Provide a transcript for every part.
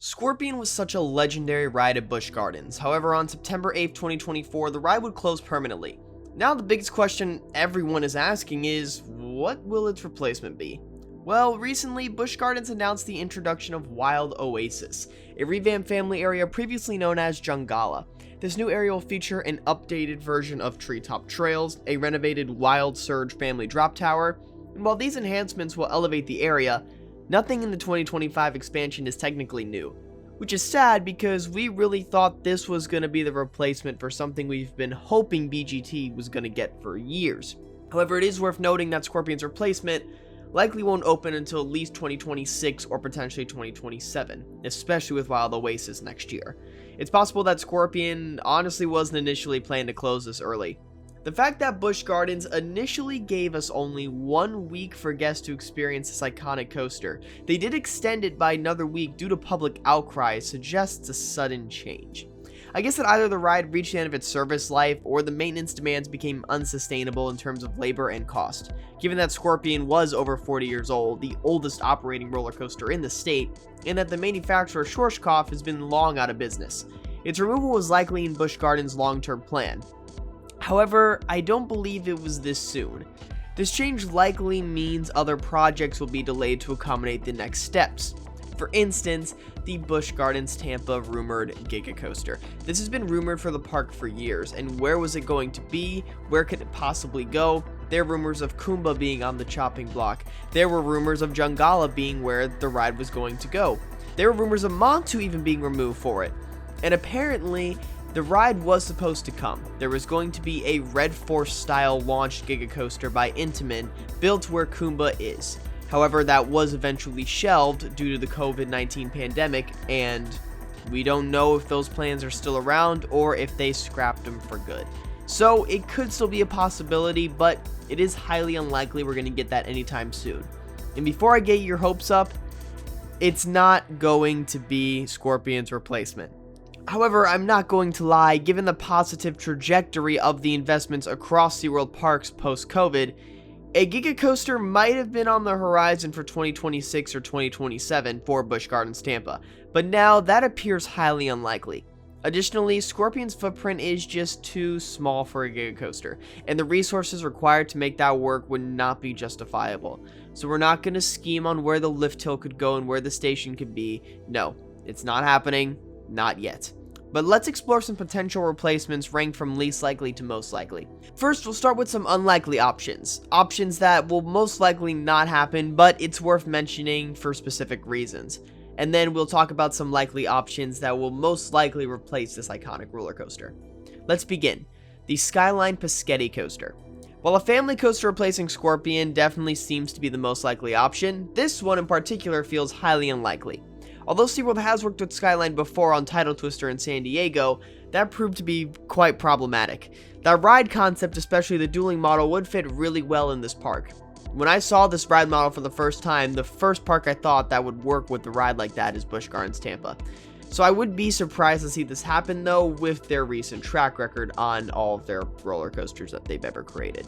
Scorpion was such a legendary ride at Busch Gardens. However, on September 8th, 2024, the ride would close permanently. Now the biggest question everyone is asking is, what will its replacement be? Well, recently, Busch Gardens announced the introduction of Wild Oasis, a revamped family area previously known as Jungala. This new area will feature an updated version of treetop trails, a renovated Wild Surge family drop tower, and while these enhancements will elevate the area, nothing in the 2025 expansion is technically new, which is sad because we really thought this was going to be the replacement for something we've been hoping BGT was going to get for years. However, it is worth noting that Scorpion's replacement likely won't open until at least 2026 or potentially 2027, especially with Wild Oasis next year. It's possible that Scorpion honestly wasn't initially planned to close this early. The fact that Busch Gardens initially gave us only 1 week for guests to experience this iconic coaster, they did extend it by another week due to public outcry, suggests a sudden change. I guess that either the ride reached the end of its service life or the maintenance demands became unsustainable in terms of labor and cost. Given that Scorpion was over 40 years old, the oldest operating roller coaster in the state, and that the manufacturer Schwarzkopf has been long out of business, its removal was likely in Busch Gardens' long-term plan. However, I don't believe it was this soon. This change likely means other projects will be delayed to accommodate the next steps. For instance, the Busch Gardens Tampa rumored Giga coaster. This has been rumored for the park for years, and where was it going to be? Where could it possibly go? There were rumors of Kumba being on the chopping block. There were rumors of Jungala being where the ride was going to go. There were rumors of Montu even being removed for it. And apparently, the ride was supposed to come. There was going to be a Red Force style launched Giga coaster by Intamin, built where Kumba is. However, that was eventually shelved due to the COVID-19 pandemic, and we don't know if those plans are still around or if they scrapped them for good. So it could still be a possibility, but it is highly unlikely we're going to get that anytime soon. And before I get your hopes up, it's not going to be Scorpion's replacement. However, I'm not going to lie, given the positive trajectory of the investments across SeaWorld parks post-COVID, a Giga coaster might have been on the horizon for 2026 or 2027 for Busch Gardens Tampa, but now that appears highly unlikely. Additionally, Scorpion's footprint is just too small for a Giga coaster, and the resources required to make that work would not be justifiable. So we're not going to scheme on where the lift hill could go and where the station could be. No, it's not happening, not yet. But let's explore some potential replacements ranked from least likely to most likely. First, we'll start with some unlikely options. Options that will most likely not happen, but it's worth mentioning for specific reasons. And then we'll talk about some likely options that will most likely replace this iconic roller coaster. Let's begin. The Skyline Pescetti coaster. While a family coaster replacing Scorpion definitely seems to be the most likely option, this one in particular feels highly unlikely. Although SeaWorld has worked with Skyline before on Tidal Twister in San Diego, that proved to be quite problematic. That ride concept, especially the dueling model, would fit really well in this park. When I saw this ride model for the first time, the first park I thought that would work with the ride like that is Busch Gardens Tampa. So I would be surprised to see this happen though, with their recent track record on all of their roller coasters that they've ever created.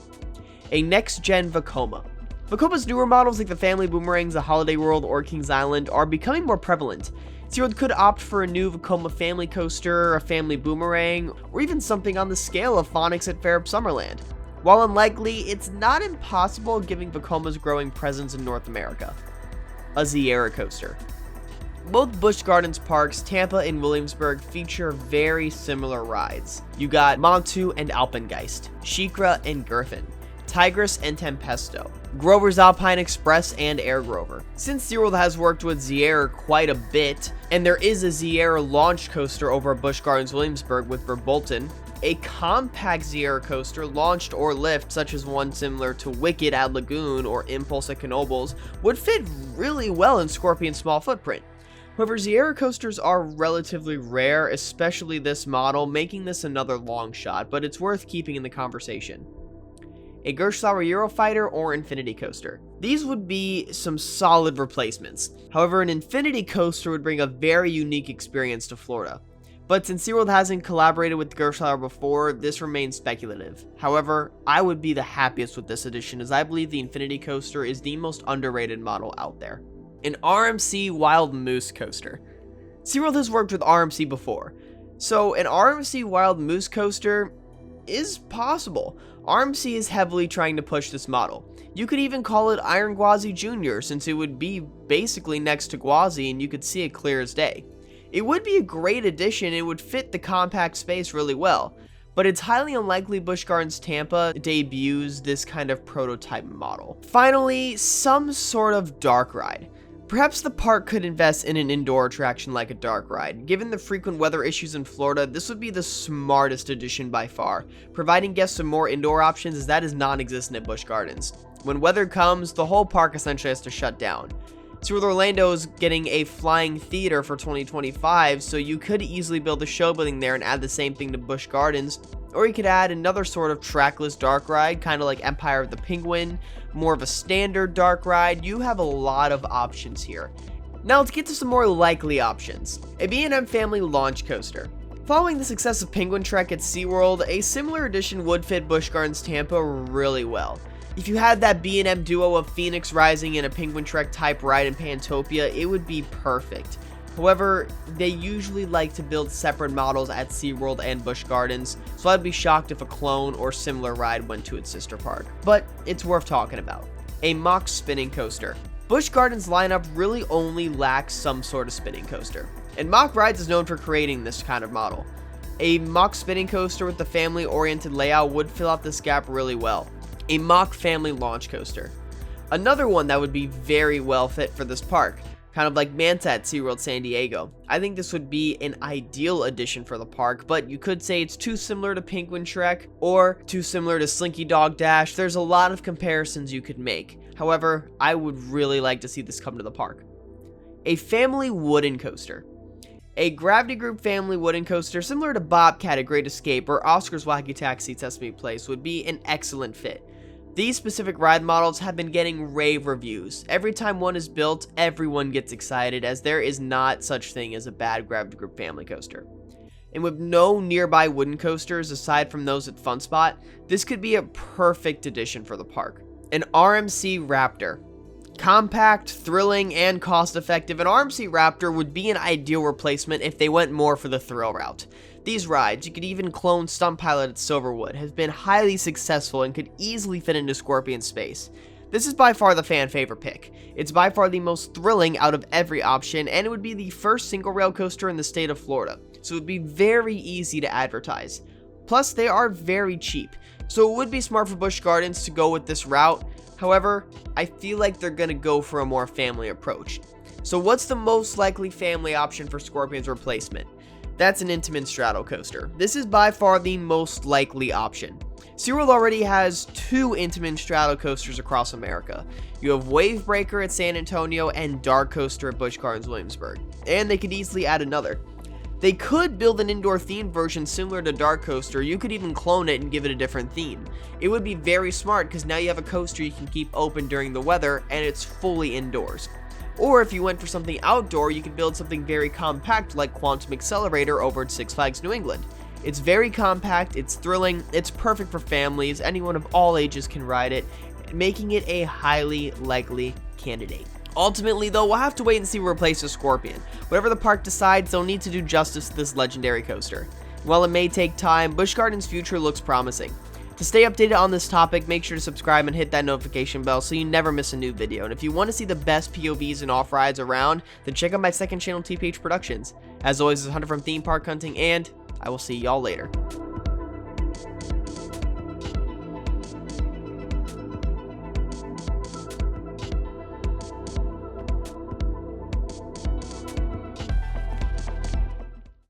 A next-gen Vekoma. Vekoma's newer models like the Family Boomerangs, the Holiday World, or Kings Island are becoming more prevalent. SeaWorld could opt for a new Vekoma family coaster, a family boomerang, or even something on the scale of Phonics at Fair Summerland. While unlikely, it's not impossible given Vekoma's growing presence in North America. A Sierra coaster. Both Busch Gardens parks, Tampa and Williamsburg, feature very similar rides. You got Montu and Alpengeist, SheiKra and Griffin, Tigris and Tempesto, Grover's Alpine Express, and Air Grover. Since SeaWorld has worked with Sierra quite a bit, and there is a Sierra launch coaster over at Busch Gardens Williamsburg with Verbolten, a compact Sierra coaster launched or lift, such as one similar to Wicked at Lagoon or Impulse at Knoebels, would fit really well in Scorpion's small footprint. However, Sierra coasters are relatively rare, especially this model, making this another long shot, but it's worth keeping in the conversation. A Gerstlauer Eurofighter or Infinity Coaster. These would be some solid replacements. However, an Infinity Coaster would bring a very unique experience to Florida. But since SeaWorld hasn't collaborated with Gerstlauer before, this remains speculative. However, I would be the happiest with this addition as I believe the Infinity Coaster is the most underrated model out there. An RMC Wild Moose Coaster. SeaWorld has worked with RMC before, so an RMC Wild Moose coaster is possible. RMC is heavily trying to push this model. You could even call it Iron Gwazi Jr., since it would be basically next to Gwazi and you could see it clear as day. It would be a great addition and it would fit the compact space really well, but it's highly unlikely Busch Gardens Tampa debuts this kind of prototype model. Finally, some sort of dark ride. Perhaps the park could invest in an indoor attraction like a dark ride. Given the frequent weather issues in Florida, this would be the smartest addition by far, providing guests some more indoor options as that is non-existent at Busch Gardens. When weather comes, the whole park essentially has to shut down. SeaWorld Orlando is getting a flying theater for 2025, so you could easily build a show building there and add the same thing to Busch Gardens, or you could add another sort of trackless dark ride, kind of like Empire of the Penguin, more of a standard dark ride. You have a lot of options here. Now let's get to some more likely options. A B&M family launch coaster. Following the success of Penguin Trek at SeaWorld, a similar addition would fit Busch Gardens Tampa really well. If you had that B&M duo of Phoenix Rising and a Penguin Trek type ride in Pantopia, it would be perfect. However, they usually like to build separate models at SeaWorld and Busch Gardens, so I'd be shocked if a clone or similar ride went to its sister park. But it's worth talking about. A mock spinning coaster. Busch Gardens lineup really only lacks some sort of spinning coaster, and Mock Rides is known for creating this kind of model. A mock spinning coaster with the family-oriented layout would fill out this gap really well. A mock family launch coaster. Another one that would be very well fit for this park, kind of like Manta at SeaWorld San Diego. I think this would be an ideal addition for the park, but you could say it's too similar to Penguin Trek or too similar to Slinky Dog Dash. There's a lot of comparisons you could make. However, I would really like to see this come to the park. A family wooden coaster. A Gravity Group family wooden coaster similar to Bobcat at Great Escape or Oscar's Wacky Taxi Sesame Place would be an excellent fit. These specific ride models have been getting rave reviews. Every time one is built, everyone gets excited, as there is not such thing as a bad Gravity Group family coaster. And with no nearby wooden coasters aside from those at Fun Spot, this could be a perfect addition for the park. An RMC Raptor. Compact, thrilling, and cost-effective, an RMC Raptor would be an ideal replacement if they went more for the thrill route. These rides, you could even clone Stunt Pilot at Silverwood, have been highly successful and could easily fit into Scorpion space. This is by far the fan favorite pick. It's by far the most thrilling out of every option, and it would be the first single rail coaster in the state of Florida, so it would be very easy to advertise. Plus, they are very cheap, so it would be smart for Busch Gardens to go with this route. However, I feel like they're going to go for a more family approach. So what's the most likely family option for Scorpion's replacement? That's an Intamin straddle coaster. This is by far the most likely option. SeaWorld already has 2 Intamin straddle coasters across America. You have Wavebreaker at San Antonio and Dark Coaster at Busch Gardens Williamsburg, and they could easily add another. They could build an indoor themed version similar to Dark Coaster. You could even clone it and give it a different theme. It would be very smart because now you have a coaster you can keep open during the weather and it's fully indoors. Or if you went for something outdoor, you could build something very compact like Quantum Accelerator over at Six Flags New England. It's very compact, it's thrilling, it's perfect for families, anyone of all ages can ride it, making it a highly likely candidate. Ultimately though, we'll have to wait and see what replaces Scorpion. Whatever the park decides, they'll need to do justice to this legendary coaster. While it may take time, Busch Gardens' future looks promising. To stay updated on this topic, make sure to subscribe and hit that notification bell so you never miss a new video. And if you want to see the best POVs and off-rides around, then check out my second channel, TPH Productions. As always, this is Hunter from Theme Park Hunting, and I will see y'all later.